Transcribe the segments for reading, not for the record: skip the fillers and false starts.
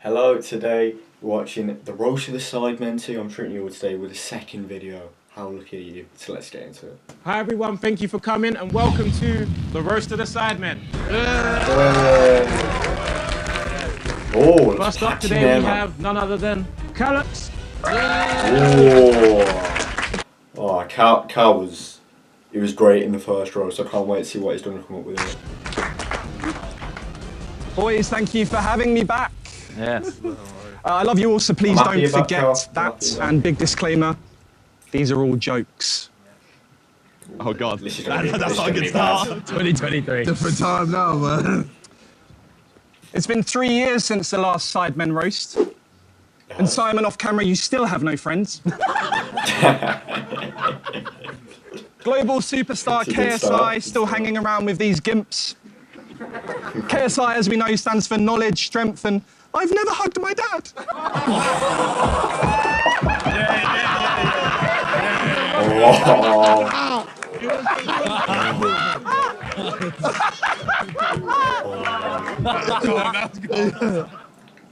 Hello, today we're watching the roast of the Sidemen 2. I'm treating you all today with a second video. How lucky are you? So let's get into it. Hi everyone, thank you for coming and welcome to the roast of the Sidemen. Oh, First up today we have none other than Calux. Oh, Cal was great in the first roast. I can't wait to see what he's going to come up with in it. Boys, thank you for having me back. Yes. I love you all, so please don't forget that. And big disclaimer, these are all jokes. Oh God, That's not a good start. 2023. Different time now, man. It's been 3 years since the last Sidemen roast. And Simon, off camera, you still have no friends. Global superstar KSI still hanging around with these gimps. KSI, as we know, stands for knowledge, strength, and I've never hugged my dad.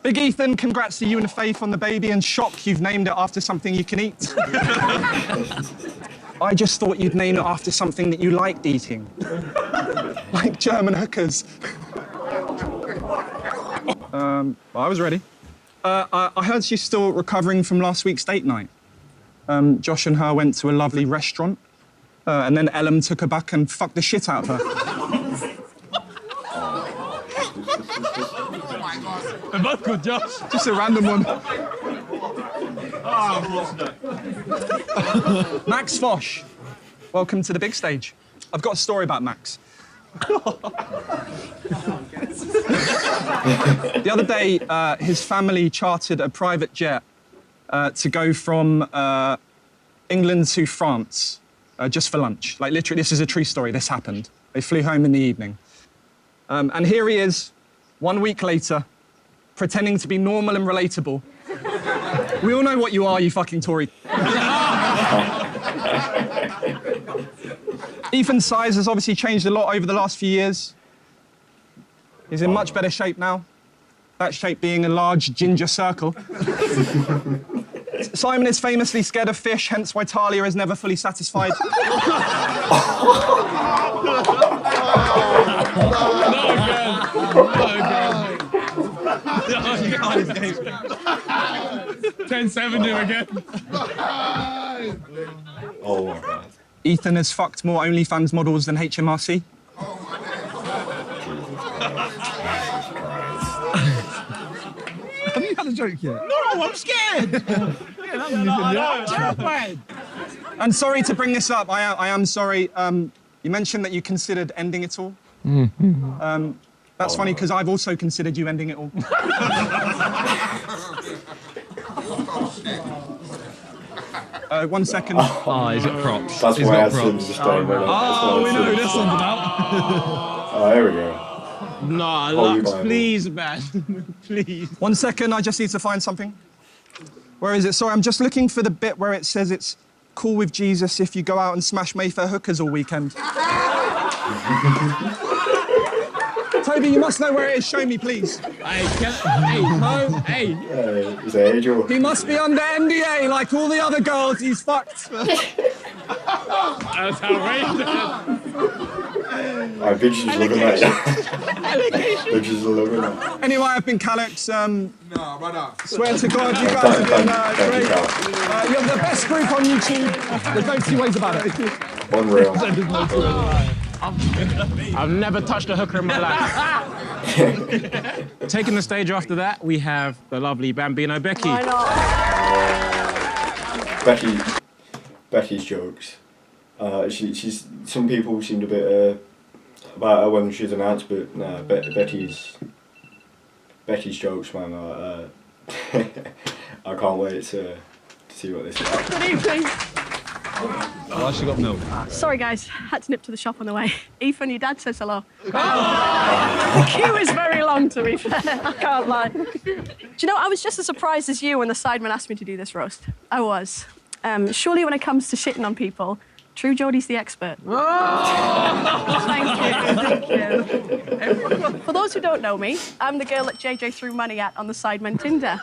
Big Ethan, congrats to you and Faith on the baby, and shock you've named it after something you can eat. I just thought you'd name it after something that you liked eating. Like German hookers. I was ready. I heard she's still recovering from last week's date night. Josh and her went to a lovely restaurant, and then Ellum took her back and fucked the shit out of her. They're both good, Josh. Just a random one. Max Fosh, welcome to the big stage. I've got a story about Max. The other day, his family chartered a private jet to go from England to France just for lunch. Like, literally, this is a true story. This happened. They flew home in the evening. And here he is, 1 week later, pretending to be normal and relatable. We all know what you are, you fucking Tory. Ethan's size has obviously changed a lot over the last few years. He's in much better shape now. That shape being a large ginger circle. Simon is famously scared of fish, hence why Talia is never fully satisfied. No, 10-7 do again. Oh my God. Ethan has fucked more OnlyFans models than HMRC. Have you had a joke yet? No, I'm scared. Terrified. And sorry to bring this up, I am sorry. You mentioned that you considered ending it all. That's funny because I've also considered you ending it all. One second. Oh, is it props? That's He's why I got asked him to props. stay with it. Oh, we know who this one's about. Oh, here we go. Nah, Holy Lux, Bible. please, man. Please. 1 second, I just need to find something. Where is it? Sorry, I'm just looking for the bit where it says it's cool with Jesus if you go out and smash Mayfair hookers all weekend. Toby, you must know where it is. Show me, please. Hey. Is that Angel? He must be under NDA like all the other girls he's fucked. That's outrageous. I think she's loving that. I think she's loving that. Anyway, I've been Calux. No, brother. Swear to God, you guys have been great. You're the best group on YouTube. There's no two ways about it. Unreal. I've never touched a hooker in my life. Taking the stage after that, we have the lovely Bambino Becky. Becky's jokes. She's. Some people seemed a bit about her when she was announced, but nah, Becky's jokes, man. I can't wait to see what this is. Good evening. Oh, she got milk. Sorry, guys. Had to nip to the shop on the way. Ethan, your dad says hello. The queue is very long, to be fair. I can't lie. Do you know, I was just as surprised as you when the Sidemen asked me to do this roast. I was. Surely when it comes to shitting on people, True Geordie's the expert. Thank you. For those who don't know me, I'm the girl that JJ threw money at on the Sidemen Tinder.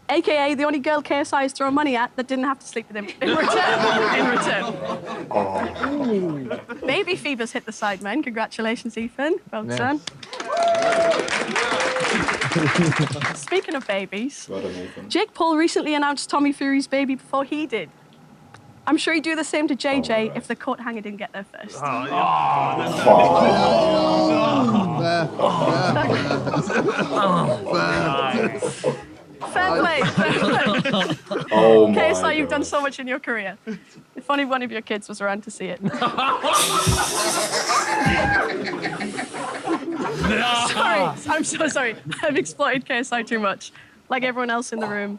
AKA the only girl KSI has thrown money at that didn't have to sleep with him in return. Baby fever's hit the Sidemen. Congratulations, Ethan. Well done. Speaking of babies, Well done, Ethan. Jake Paul recently announced Tommy Fury's baby before he did. I'm sure he'd do the same to JJ if the coat hanger didn't get there first. Fair play. Oh my KSI, you've God. done so much in your career. If only one of your kids was around to see it. Sorry, I'm so sorry. I've exploited KSI too much, like everyone else in the room.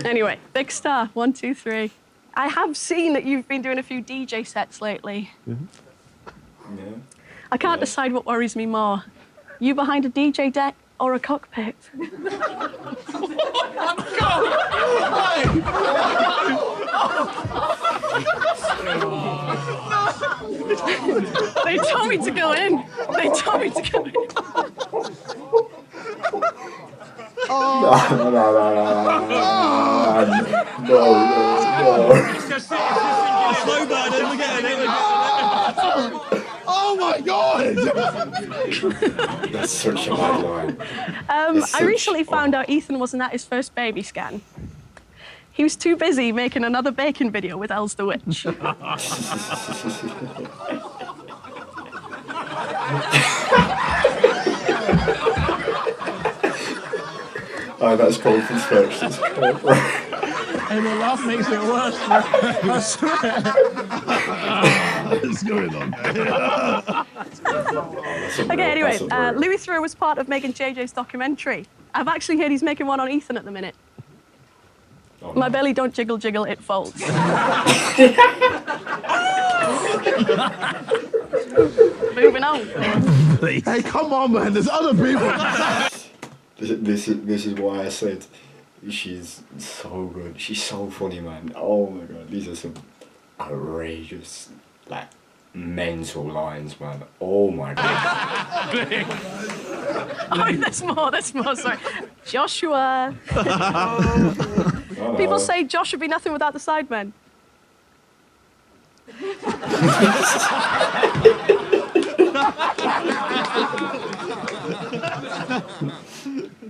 Anyway, big star, 1, 2, 3. I have seen that you've been doing a few DJ sets lately. Yeah. I can't decide what worries me more. You behind a DJ deck or a cockpit? They told me to go in. They told me to go in. No. Slow burn, look at it. Oh my God! That's such a bad line. I recently found out Ethan wasn't at his first baby scan. He was too busy making another bacon video with Els the Witch. Oh, that's cold from stretch. That's cold. And the laugh makes it worse. I swear. What's going on? Okay, anyway, Louis Theroux was part of making JJ's documentary. I've actually heard he's making one on Ethan at the minute. Oh, My no. belly don't jiggle, jiggle, it folds. Moving on. Hey, come on, man. There's other people. This is why I said she's so good. She's so funny, man. Oh my God, these are some outrageous, like, mental lines, man. Oh my God. Oh, there's more, sorry. Joshua. Oh, People no. say Josh would be nothing without the Sidemen.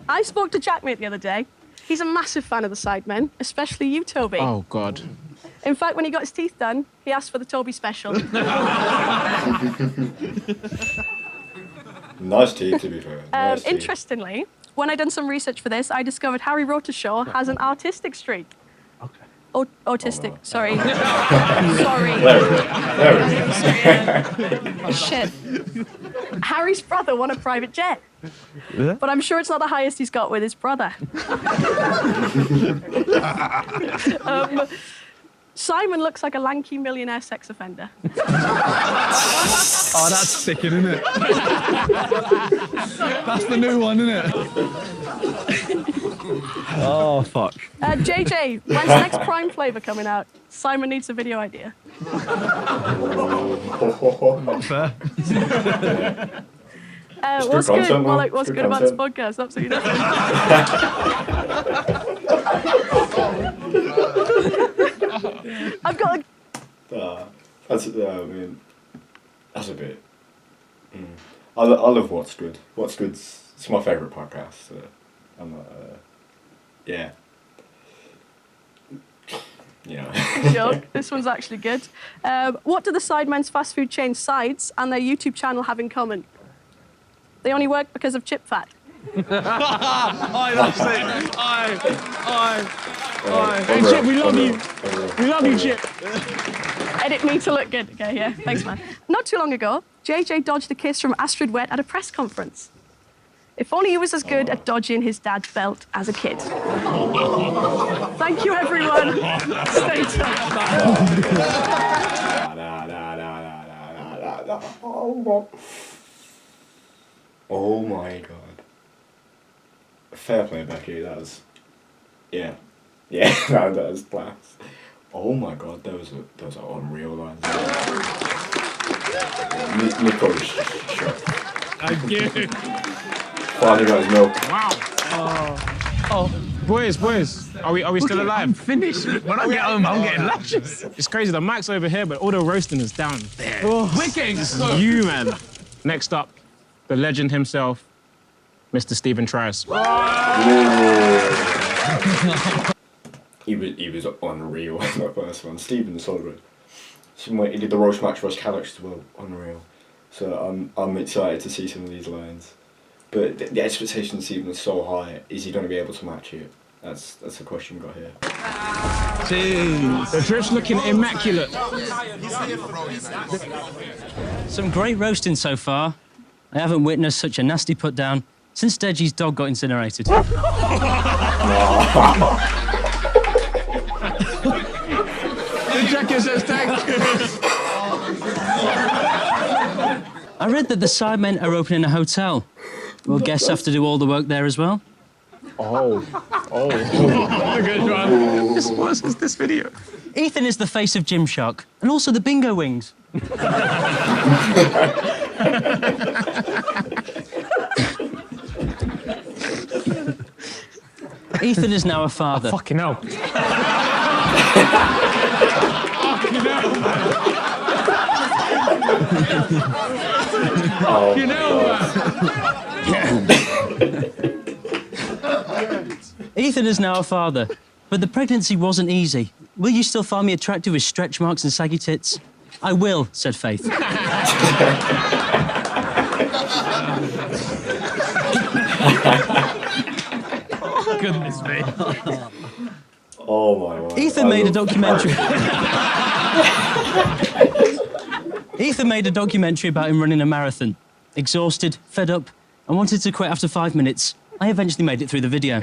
I spoke to Jackmate the other day. He's a massive fan of the Sidemen, especially you, Toby. Oh, God. In fact, when he got his teeth done, he asked for the Toby special. Nice teeth, to be fair. Nice teeth. Interestingly, when I done some research for this, I discovered Harry Rotershaw has an artistic streak. Okay. Autistic, Oh, no. sorry. Sorry. There we go. Shit. Harry's brother won a private jet. Yeah? But I'm sure it's not the highest he's got with his brother. Simon looks like a lanky millionaire sex offender. Oh, that's sick, isn't it? That's the new one, isn't it? Oh, fuck. JJ, when's the next Prime flavour coming out? Simon needs a video idea. Fair. What's content, good? man. Well, like, what's Good good about this content. podcast? Absolutely nothing. I've got like. That's I mean, that's a bit. I love What's Good. What's Good's it's my favourite podcast. So I'm not. Yeah. Yeah. Joke. This one's actually good. What do the Sidemen's fast food chain Sides and their YouTube channel have in common? They only work because of chip fat. Aye, that's it. Aye. Hey, Chip, we love you. We love you, Chip. Edit me to look good. Okay, yeah. Thanks, man. Not too long ago, JJ dodged a kiss from Astrid Wet at a press conference. If only he was as good at dodging his dad's belt as a kid. Thank you, everyone. Stay tuned. Oh my God. Fair play, Becky. That was, yeah. Yeah, that was class. Oh my god, those are unreal lines. Nico was shocked. Again. Finally got his milk. Wow. Boys, are we still alive? I'm finished. When I get home, I'm getting lashes. It's crazy. The mic's over here, but all the roasting is down there. We're getting so. You, man. Next up, the legend himself, Mr. Stephen Trice. He was unreal in that first one. Stephen the Solid. He did the roast match versus Calix as well. Unreal. So I'm excited to see some of these lines. But the expectation of Stephen is so high. Is he going to be able to match it? That's the question we got here. Jeez. The drip's looking immaculate. Some great roasting so far. I haven't witnessed such a nasty put down since Deji's dog got incinerated. Jacket says thank you. I read that the Sidemen are opening a hotel. Will guests have to do all the work there as well? Good one. What is this video? Ethan is the face of Gymshark and also the bingo wings. Ethan is now a father. Fucking hell. You know. Ethan is now a father, but the pregnancy wasn't easy. Will you still find me attractive with stretch marks and saggy tits? I will, said Faith. Goodness me. Oh my word. Ethan made a documentary. Ethan made a documentary about him running a marathon. Exhausted, fed up, and wanted to quit after 5 minutes. I eventually made it through the video.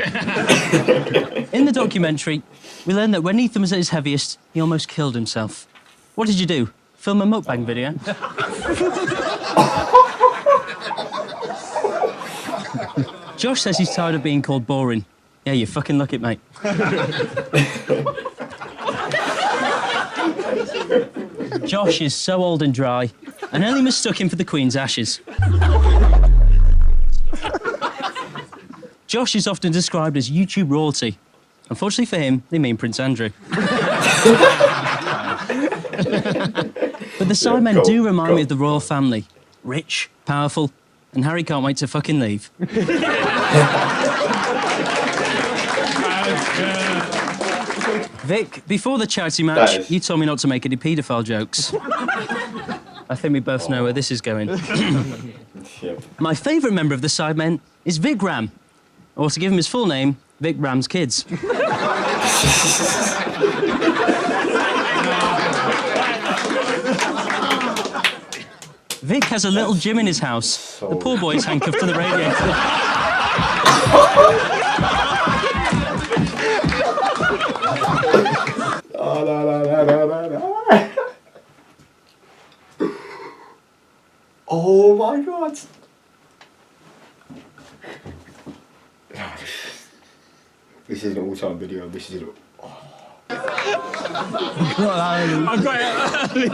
In the documentary, we learned that when Ethan was at his heaviest, he almost killed himself. What did you do? Film a mukbang video? Josh says he's tired of being called boring. Yeah, you fucking look it, mate. Josh is so old and dry, I nearly mistook him for the Queen's ashes. Josh is often described as YouTube royalty. Unfortunately for him, they mean Prince Andrew. But the Sidemen do remind me of the royal family. Rich, powerful, and Harry can't wait to fucking leave. Vic, before the charity match, you told me not to make any paedophile jokes. I think we both know where this is going. Yep. My favourite member of the Sidemen is Vic Ram, or to give him his full name, Vic Ram's kids. Vic has a little gym in his house. The poor boy is handcuffed to the radiator. Oh my god. This is an all-time video. This is I've got it.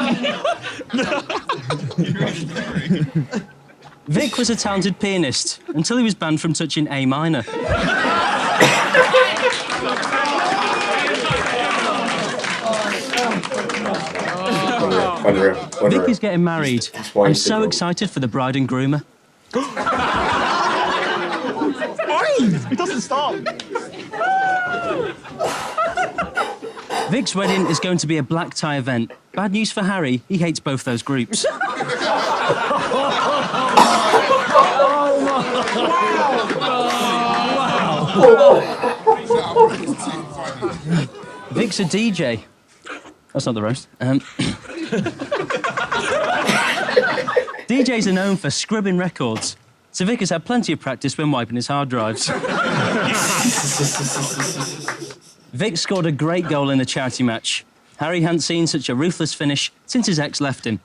Vic was a talented pianist until he was banned from touching A minor. unreal. Vic is getting married. why I'm he's so big, excited for the bride and groomer. It doesn't stop. Vic's wedding is going to be a black tie event. Bad news for Harry, he hates both those groups. Vic's a DJ. That's not the roast. DJs are known for scrubbing records, so Vic has had plenty of practice when wiping his hard drives. Vic scored a great goal in the charity match. Harry hadn't seen such a ruthless finish since his ex left him.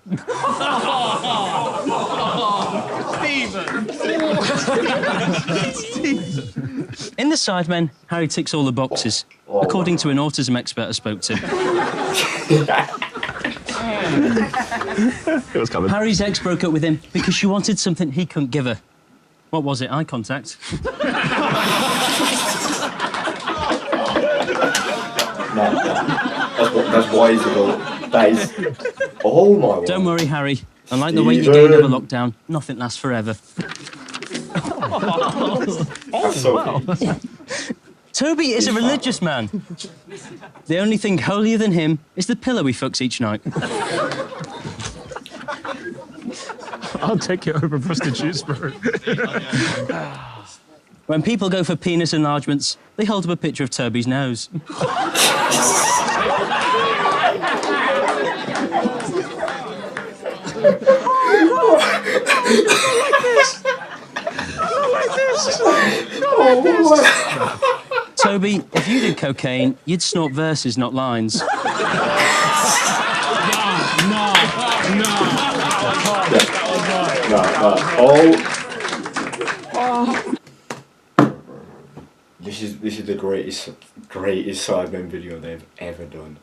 In the Sidemen, Harry ticks all the boxes, according to an autism expert I spoke to. It was coming. Harry's ex broke up with him because she wanted something he couldn't give her. What was it? Eye contact. That's wise ago. That is. Oh my word. Don't worry, Harry. Unlike the weight you gained over lockdown, nothing lasts forever. That's so deep. Toby is a religious man. The only thing holier than him is the pillow he fucks each night. I'll take it over prostitutes, bro. When people go for penis enlargements, they hold up a picture of Toby's nose. Toby, if you did cocaine, you'd snort verses, not lines. No. Oh. This is the greatest Sidemen video they've ever done.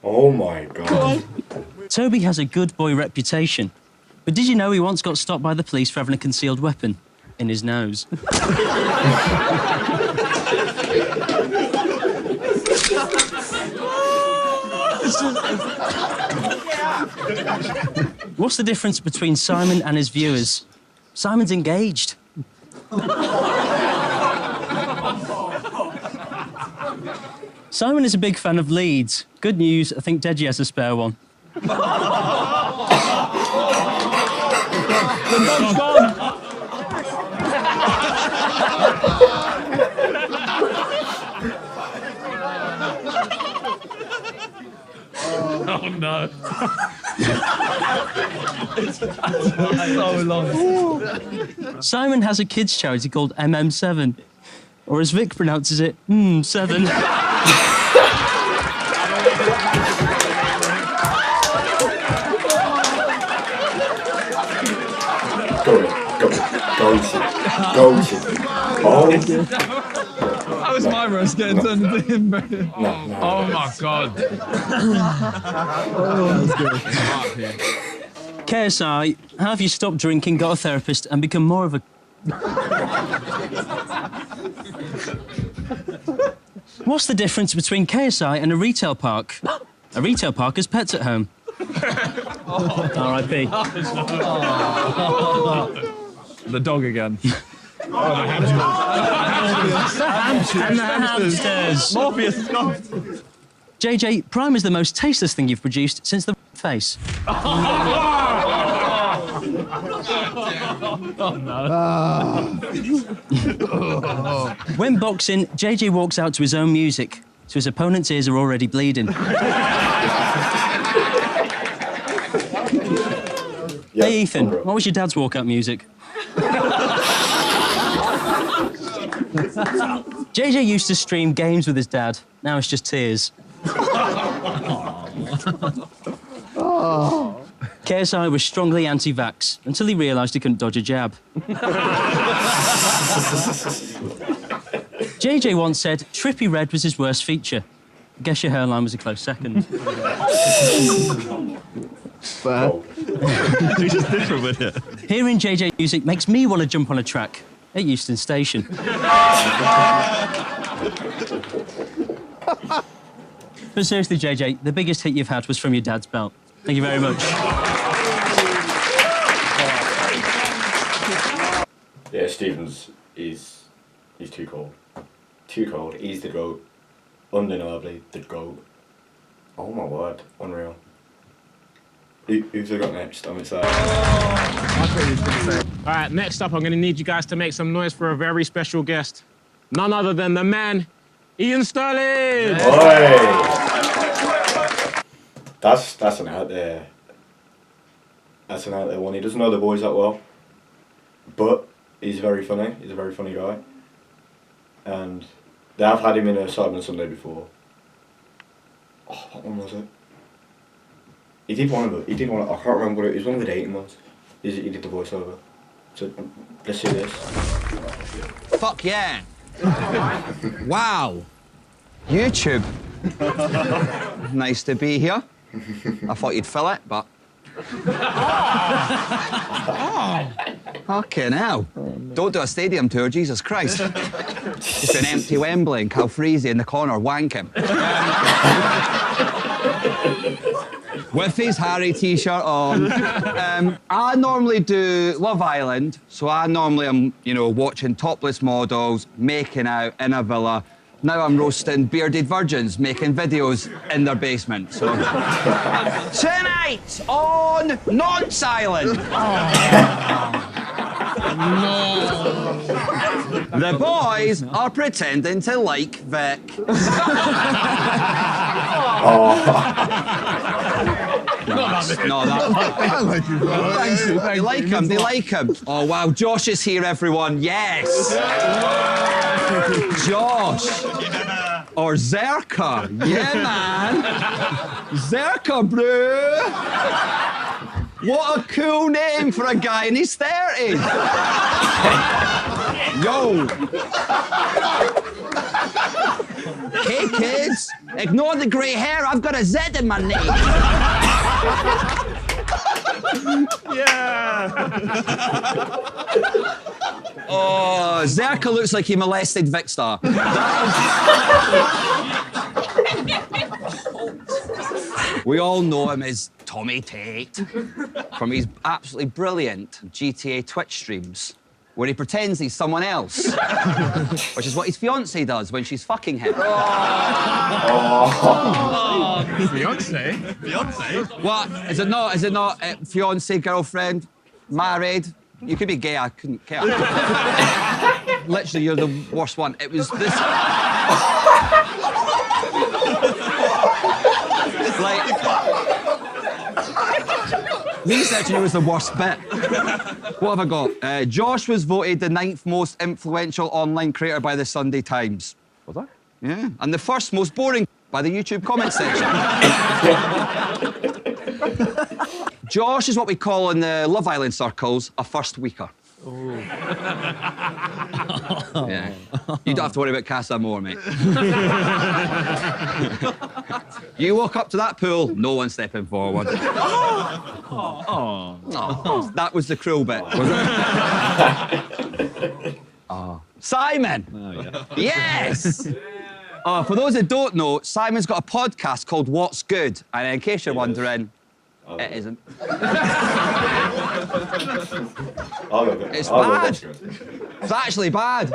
Oh my god. Toby has a good boy reputation. But did you know he once got stopped by the police for having a concealed weapon in his nose? What's the difference between Simon and his viewers? Simon's engaged. Simon is a big fan of Leeds. Good news, I think Deji has a spare one. Oh no. So long. Simon has a kids' charity called MM7, or as Vic pronounces it, 7. Go to. Oh. That was my roast getting turned into him, bro. No. Oh my god. KSI, how have you stopped drinking, got a therapist, and become more of a... What's the difference between KSI and a retail park? A retail park has pets at home. R.I.P. The dog again. And the hamsters. Morpheus is gone. JJ, Prime is the most tasteless thing you've produced since the face. When boxing, JJ walks out to his own music, so his opponent's ears are already bleeding. Hey, Ethan, what was your dad's walkout music? JJ used to stream games with his dad. Now it's just tears. KSI was strongly anti-vax until he realised he couldn't dodge a jab. JJ once said Trippy Red was his worst feature. Guess your hairline was a close second. He's just different with it. Hearing JJ music makes me want to jump on a track at Euston Station. But seriously, JJ, the biggest hit you've had was from your dad's belt. Thank you very much. Yeah, Stevens is too cold. Too cold. He's the GOAT. Undeniably the GOAT. Oh my word, unreal. Who's we got next? I'm excited. All right, next up, I'm going to need you guys to make some noise for a very special guest. None other than the man, Ian Sterling! Oi! That's an out there. That's an out there one. He doesn't know the boys that well, but he's very funny. He's a very funny guy. And they have had him in a Sidemen Sunday before. Oh, what one was it? He did one of it. I can't remember what it was. One of the dating ones. He did the voiceover. So let's see this. Fuck yeah. Wow. YouTube. Nice to be here. I thought you'd fill it, but... Fucking hell. Don't do a stadium tour, Jesus Christ. Just an empty Wembley and Calfreezy in the corner wanking. With his Harry t-shirt on. I normally do Love Island, so I normally am, watching topless models, making out in a villa. Now I'm roasting bearded virgins, making videos in their basement, so... Tonight on Non-Silent! No. The boys are pretending to like Vic. No, that... I like you, bro. Thank you. They like him, they like him. Oh, wow, Josh is here, everyone. Yes! Josh! Or Zerka. Yeah, man. Zerka, bro. What a cool name for a guy in his 30s. Yo. Hey, kids. Ignore the grey hair. I've got a Z in my name. Yeah. Oh, Zerka looks like he molested Vicstar. We all know him as Tommy Tate from his absolutely brilliant GTA Twitch streams, where he pretends he's someone else, which is what his fiancée does when she's fucking him. Fiance? Fiance? What? Is it not? Is it not fiancée, girlfriend, married? You could be gay, I couldn't care. Literally, you're the worst one. It was this... like... Researching it was the worst bit. What have I got? Josh was voted the 9th most influential online creator by the Sunday Times. Was that? Yeah. And the 1st most boring by the YouTube comment section. Josh is what we call in the Love Island circles a first weeker. Yeah. You don't have to worry about Casa Amor, mate. You walk up to that pool, no one stepping forward. Oh. That was the cruel bit, was it? Oh. Simon! Oh, yeah. Yes! For those that don't know, Simon's got a podcast called What's Good, and in case you're wondering, it isn't. It's bad. It's actually bad.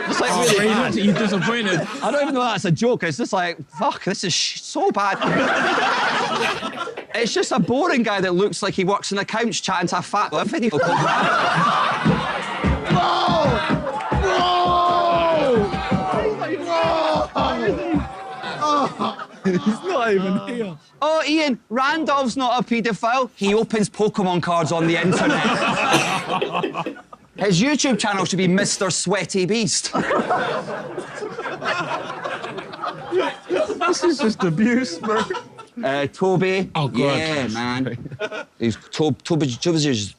It's like really bad. You're disappointed. I don't even know that's a joke. It's just like, fuck, this is so bad. It's just a boring guy that looks like he works in accounts chatting to a fat video. He's not even here. Oh, Ian, Randolph's not a paedophile. He opens Pokemon cards on the internet. His YouTube channel should be Mr. Sweaty Beast. This is just abuse, bro. Toby. Oh, God. Yeah, man. He's Tobages.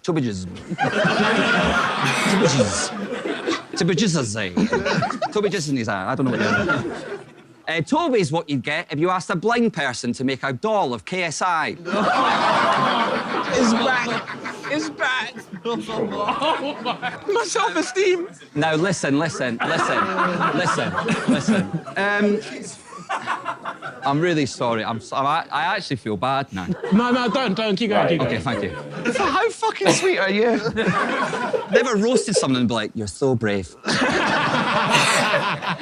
Tobages in his eye. I don't know what you're doing. Toby's what you'd get if you asked a blind person to make a doll of KSI. It's back. It's back. Oh, my. My self-esteem. Now, listen. I'm really sorry. I actually feel bad now. No, don't. Keep going, keep going. Okay, thank you. How fucking sweet are you? Never roasted someone and be like, you're so brave.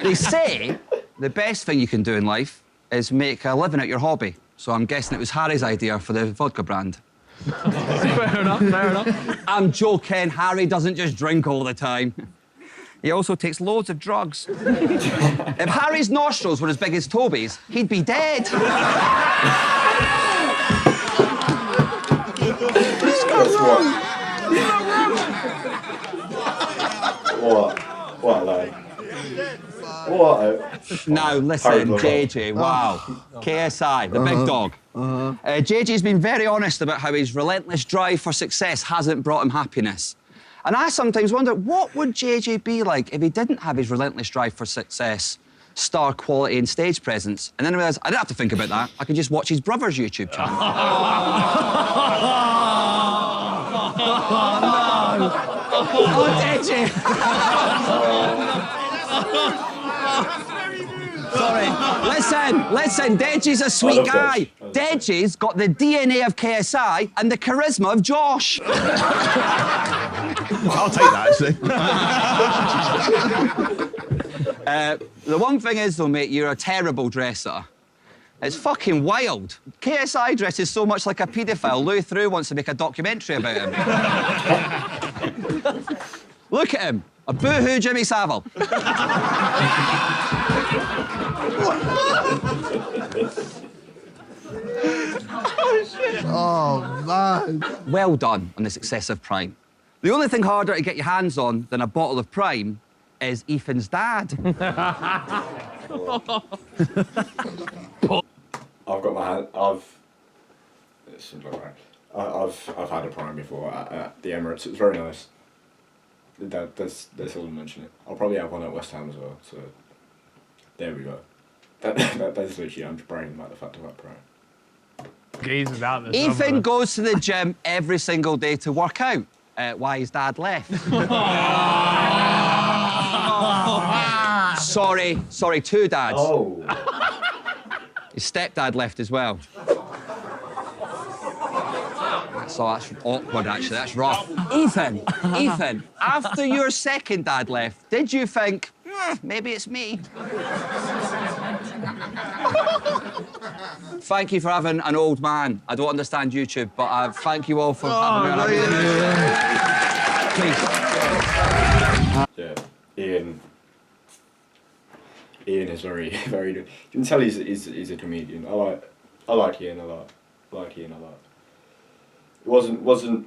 They say the best thing you can do in life is make a living at your hobby. So I'm guessing it was Harry's idea for the vodka brand. Fair enough. I'm joking. Harry doesn't just drink all the time. He also takes loads of drugs. If Harry's nostrils were as big as Toby's, he'd be dead. What a lie. What? Now, listen, Horrible. JJ, wow. KSI, the big dog. JJ's been very honest about how his relentless drive for success hasn't brought him happiness. And I sometimes wonder, what would JJ be like if he didn't have his relentless drive for success, star quality and stage presence? And then I realised I didn't have to think about that. I could just watch his brother's YouTube channel. Oh, JJ! Sorry. Listen, Deji's a sweet love guy. Dej. Deji's got the DNA of KSI and the charisma of Josh. I'll take that, actually. The one thing is, though, mate, you're a terrible dresser. It's fucking wild. KSI dresses so much like a paedophile, Lou Through wants to make a documentary about him. Look at him. A boo-hoo Jimmy Savile. Oh, man. Well done on this excessive prime. The only thing harder to get your hands on than a bottle of prime is Ethan's dad. I've got my hand. It seems like right. I've had a prime before at the Emirates. It was very nice. They still mention it. I'll probably have one at West Ham as well. So there we go. That's literally I'm bragging about the fact of that prime. Geezer's out there. Ethan goes to the gym every single day to work out. Why his dad left. Sorry, two dads. Oh. His stepdad left as well. So that's awkward, actually. That's rough. Ethan, after your second dad left, did you think, maybe it's me? Thank you for having an old man. I don't understand YouTube, but thank you all for having me on. Please. Yeah, Ian is very, very good. You can tell he's a comedian. I like Ian a lot. It wasn't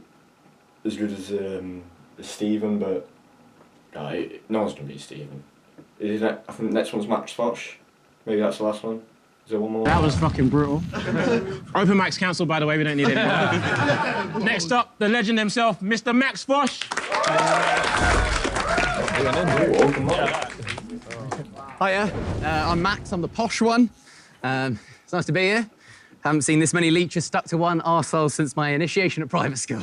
as good as Stephen, but no one's gonna beat Stephen. I think the next one's Max Fosh. Maybe that's the last one. Is there one more? That was fucking brutal. Open mics cancelled, by the way. We don't need it. Next up, the legend himself, Mr. Max Fosh. Hiya, I'm Max, I'm the posh one. It's nice to be here. Haven't seen this many leeches stuck to one arsehole since my initiation at private school.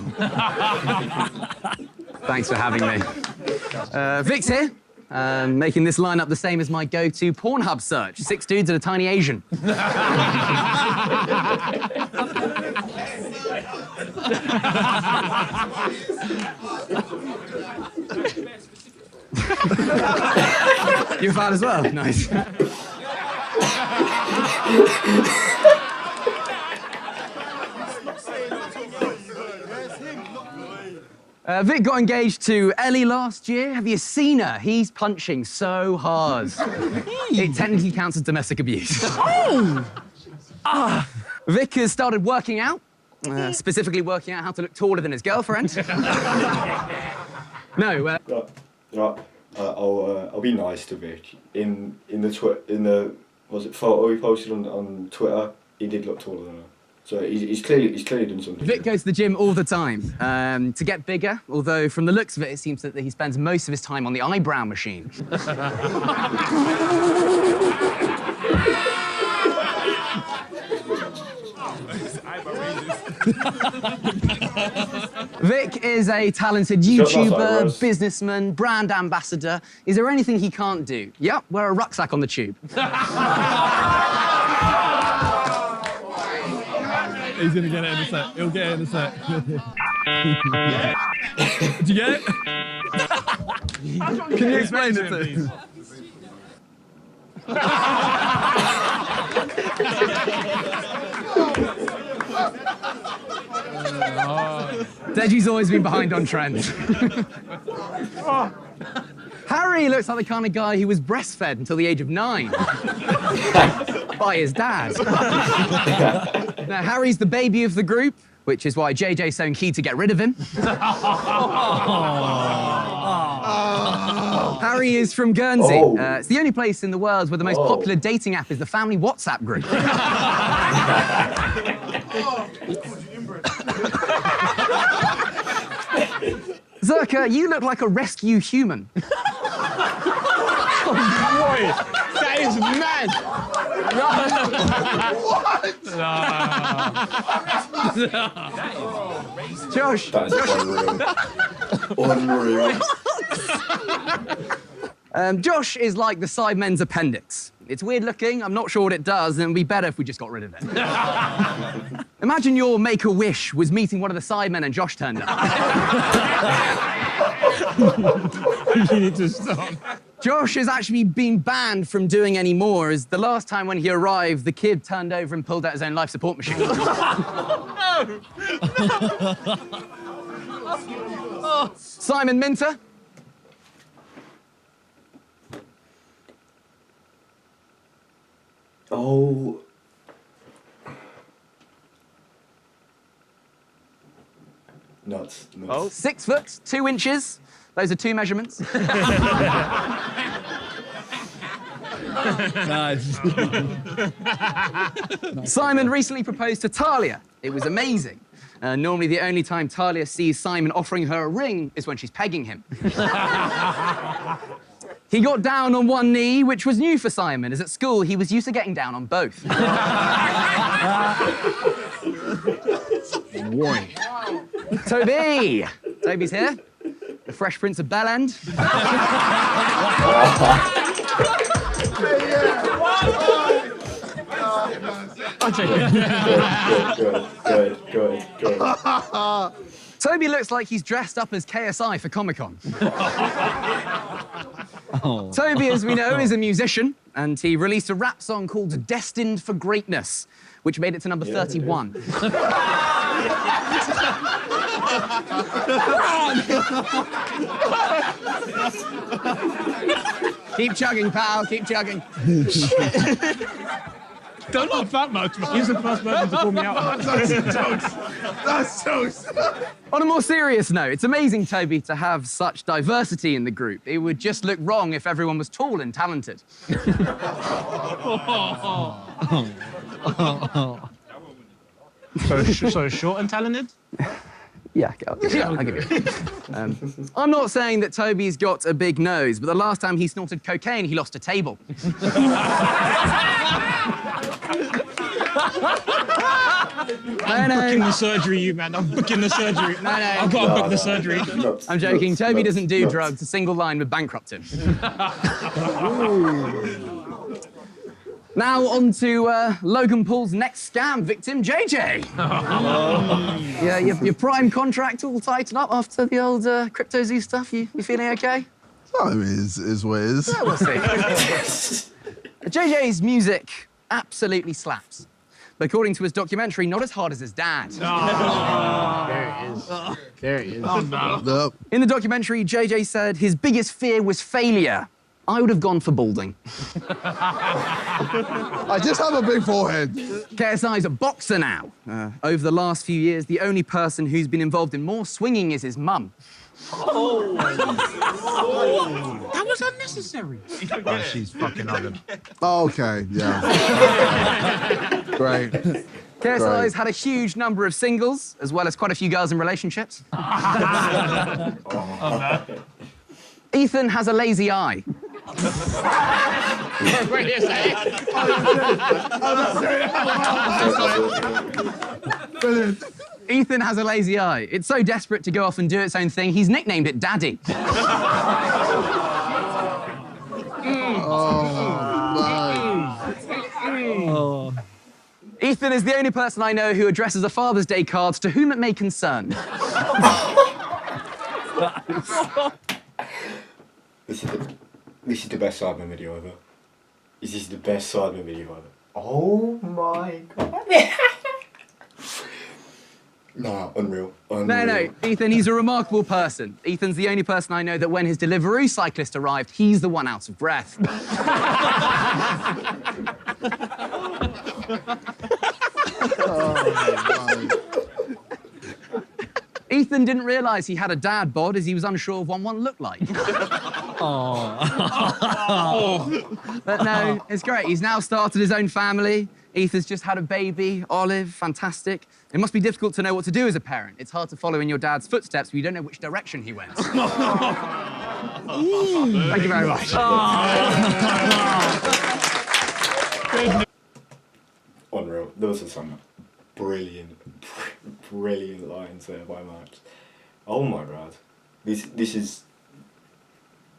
Thanks for having me. Vic's here, making this lineup the same as my go-to Pornhub search. 6 dudes and a tiny Asian. You're a fan as well? Nice. Vic got engaged to Ellie last year. Have you seen her? He's punching so hard. It technically counts as domestic abuse. Oh! Vic has started working out, specifically working out how to look taller than his girlfriend. No, I'll be nice to Vic. In the photo he posted on Twitter, he did look taller than her. So he's clearly done something. Vic goes to the gym all the time to get bigger, although from the looks of it, it seems that he spends most of his time on the eyebrow machine. Vic is a talented YouTuber, businessman, brand ambassador. Is there anything he can't do? Yep, wear a rucksack on the tube. He's gonna get it in a sec. He'll get it in a sec. Did you get it? Can you explain it to him? Deji's always been behind on trend. Harry looks like the kind of guy who was breastfed until the age of 9 by his dad. Now, Harry's the baby of the group, which is why JJ's so keen to get rid of him. Harry is from Guernsey. Oh. It's the only place in the world where the most popular dating app is the family WhatsApp group. Zerka, you look like a rescue human. Boy, that is mad. Josh. That is unreal. Unreal. Josh is like the Sidemen's appendix. It's weird looking, I'm not sure what it does, and it'd be better if we just got rid of it. Imagine your Make-A-Wish was meeting one of the Sidemen and Josh turned up. You need to stop. Josh has actually been banned from doing any more, as the last time when he arrived, the kid turned over and pulled out his own life support machine. Simon Minter. Oh. Nuts. Oh. 6 foot, 2 inches. Those are 2 measurements. Nice. Simon recently proposed to Talia. It was amazing. Normally, the only time Talia sees Simon offering her a ring is when she's pegging him. He got down on one knee, which was new for Simon, as at school he was used to getting down on both. Toby! Toby's here. The Fresh Prince of Bel-End. Good. Toby looks like he's dressed up as KSI for Comic-Con. Toby, as we know, is a musician, and he released a rap song called Destined for Greatness, which made it to number 31. Keep chugging, pal, keep chugging. Don't laugh that much, man. He's the first person to call me out. That's jokes. On a more serious note, it's amazing, Toby, to have such diversity in the group. It would just look wrong if everyone was tall and talented. So short and talented? Yeah, I'll give you that. I'm not saying that Toby's got a big nose, but the last time he snorted cocaine, he lost a table. I'm booking the surgery, you man. I'm booking the surgery. No. I've got to book the surgery. I'm joking. Toby doesn't do drugs. A single line would bankrupt him. Now on to Logan Paul's next scam victim, JJ. Yeah, your prime contract all tightened up after the old Crypto Zoo stuff. You feeling okay? I mean, is what it is. Yeah, we'll see. JJ's music absolutely slaps. But according to his documentary, not as hard as his dad. There he is. Nope. In the documentary, JJ said his biggest fear was failure. I would have gone for balding. I just have a big forehead. KSI's a boxer now. Over the last few years, the only person who's been involved in more swinging is his mum. That was unnecessary. Oh, she's fucking on him. Okay, yeah. Great. KSI's had a huge number of singles, as well as quite a few girls in relationships. Ethan has a lazy eye. Wait a second. Brilliant. Ethan has a lazy eye. It's so desperate to go off and do its own thing, he's nicknamed it Daddy. Ethan is the only person I know who addresses a Father's Day card to whom it may concern. This is the best Sidemen video ever. This is the best Sidemen video ever. Oh my god. Nah, unreal. No, Ethan, he's a remarkable person. Ethan's the only person I know that when his Deliveroo cyclist arrived, he's the one out of breath. Ethan didn't realise he had a dad bod as he was unsure of what one looked like. But no, it's great. He's now started his own family. Ethan's just had a baby, Olive, fantastic. It must be difficult to know what to do as a parent. It's hard to follow in your dad's footsteps when you don't know which direction he went. Thank you very much. Unreal. Those are some brilliant lines there by Max. Oh my god. This is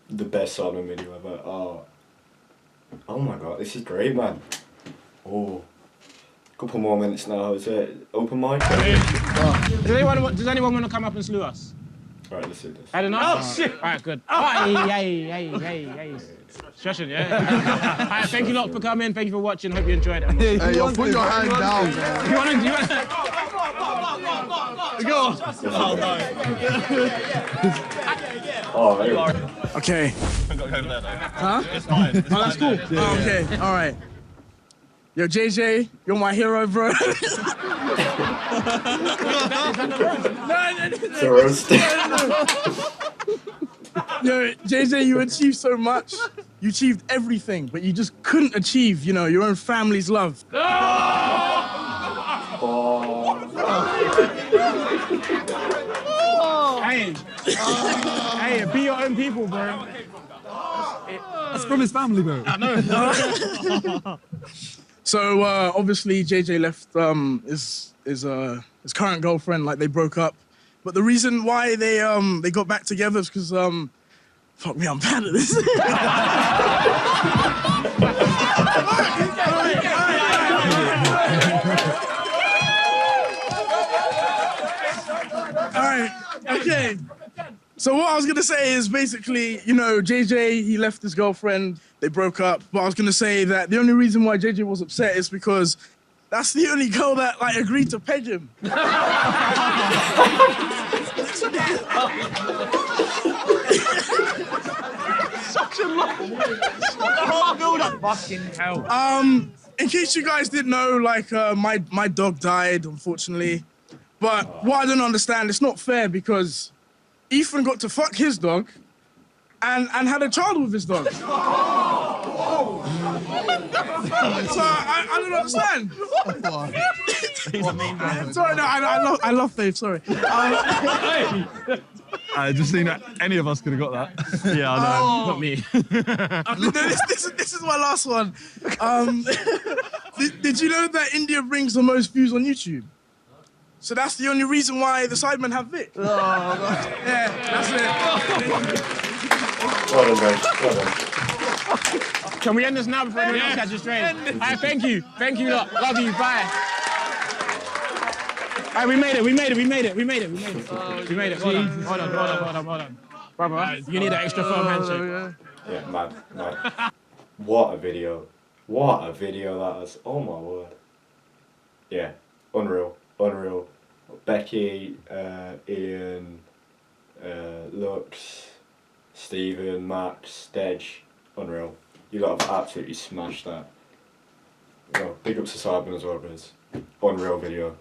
the best Sidemen video ever. Oh my god, this is great, man. Oh, couple more minutes now. Is it open mic? Does anyone want to come up and slew us? Alright, let's do this. I don't know. Oh, shit. All right, good. Hey. Session, yeah. All right, thank you lot for coming. Thank you for watching. Hope you enjoyed it. Hey, yo, put your hand down, man. You want to? Go. Oh, there we go. Okay. Huh? It's fine. Oh, that's cool. Oh, okay, all right. Yo, JJ, you're my hero, bro. It's a roast. Yo, JJ, you achieved so much. You achieved everything, but you just couldn't achieve, your own family's love. Hey, be your own people, bro. That's from his family, bro. I know. So obviously JJ left his current girlfriend, like they broke up. But the reason why they got back together is because fuck me, I'm bad at this. All right, okay. So what I was gonna say is basically, JJ, he left his girlfriend, they broke up, but I was gonna say that the only reason why JJ was upset is because that's the only girl that agreed to peg him. Such a lot. The whole build-up. Fucking hell. In case you guys didn't know, my dog died, unfortunately. But what I don't understand, it's not fair because Ethan got to fuck his dog and had a child with his dog. So I don't understand. He's a mean man. Sorry, no, I love Faith, sorry. I just think that any of us could have got that. Yeah, I know. Not me. This is my last one. Did you know that India brings the most views on YouTube? So that's the only reason why the Sidemen have Vic. Oh, yeah, that's it. Well done, guys. Well done. Can we end this now before anyone else catches strain? All right, thank you. Thank you lot. Love you. Bye. All right, we made it. Hold on. Brother, you need an extra firm handshake. Yeah, mad. What a video. What a video that is. Oh my word. Yeah, unreal. Becky, Ian, Lux, Stephen, Max, Dej, unreal. You lot have absolutely smashed that. Big ups to Sidemen as well, guys. Unreal video.